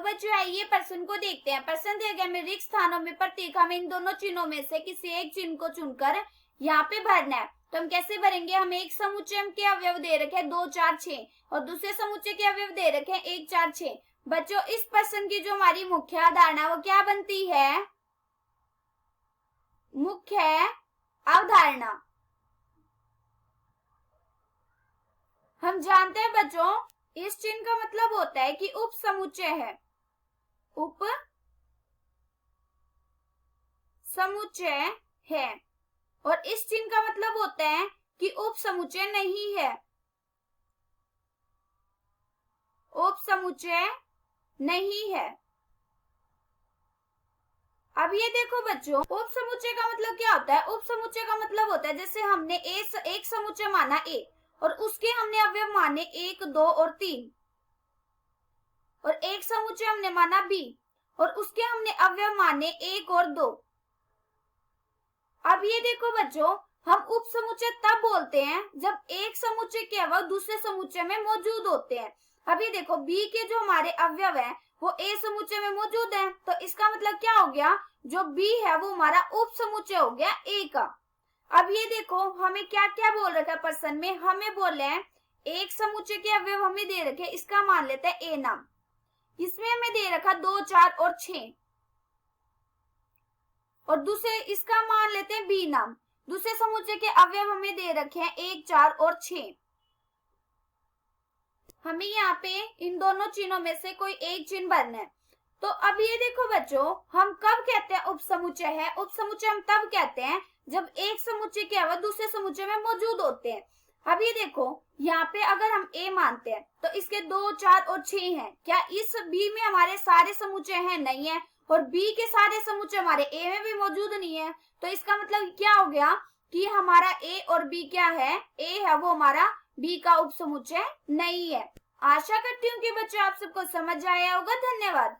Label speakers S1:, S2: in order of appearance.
S1: बच्चों आइए प्रश्न को देखते हैं। प्रश्न दिया गया में रिक्त स्थानों में प्रतीक हमें इन दोनों चिन्हों में से किसी एक चिन्ह को चुनकर यहाँ पे भरना है। तो हम कैसे भरेंगे? हमें एक समुच्चय के अवयव दे रखे हैं 2 4 6 और दूसरे समुच्चय के अवयव दे रखे हैं 1 4 6। बच्चों इस प्रश्न की जो हमारी मुख्य अवधारणा वो क्या बनती है? मुख्य अवधारणा। हम जानते हैं बच्चों इस चिन्ह का मतलब होता है कि उप समुच्चय है, उप समुच्चय है, और इस चिन्ह का मतलब होता है कि उप समुच्चय नहीं है, उप समुच्चय नहीं है। अब ये देखो बच्चों उप समुच्चय का मतलब क्या होता है? उप समुच्चय का मतलब होता है जैसे हमने एक समुच्चय माना ए और उसके हमने अवयव माने 1 2 और 3, और एक समुच्चय हमने माना बी और उसके हमने अवयव माने 1 और 2। अब ये देखो बच्चों हम उप समुच्चय तब बोलते हैं जब एक समुच्चय के अवयव दूसरे समुच्चय में मौजूद होते हैं। अब ये देखो बी के जो हमारे अवयव है वो ए समुच्चय में मौजूद है, तो इसका मतलब क्या हो गया? जो बी है वो हमारा उप समुच्चय हो गया ए का। अब ये देखो हमें क्या क्या बोल रखा है प्रश्न में? हमें बोले हैं एक समुच्चय के अवयव हमें दे रखे, इसका मान लेते हैं ए नाम, इसमें हमें दे रखा 2 4 और 6, और दूसरे इसका मान लेते हैं बी नाम। दूसरे समुच्चय के अवयव हमें दे रखे हैं 1 4 और 6। हमें यहाँ पे इन दोनों चिन्हों में से कोई एक चिन्ह भरना है। तो अब ये देखो बच्चों हम कब कहते हैं उप समुच्चय है? उप समुच्चय हम तब कहते हैं जब एक समुच्चय के अवयव दूसरे समुच्चय में मौजूद होते हैं। अब ये देखो यहाँ पे अगर हम ए मानते हैं तो इसके 2 4 और 6 हैं। क्या इस बी में हमारे सारे समुच्चय हैं? नहीं है। और बी के सारे समुच्चय हमारे ए में भी मौजूद नहीं है। तो इसका मतलब क्या हो गया कि हमारा ए और बी क्या है? ए है वो हमारा बी का उप समुच्चय नहीं है। आशा करती हूँ कि बच्चों आप सबको समझ आया होगा। धन्यवाद।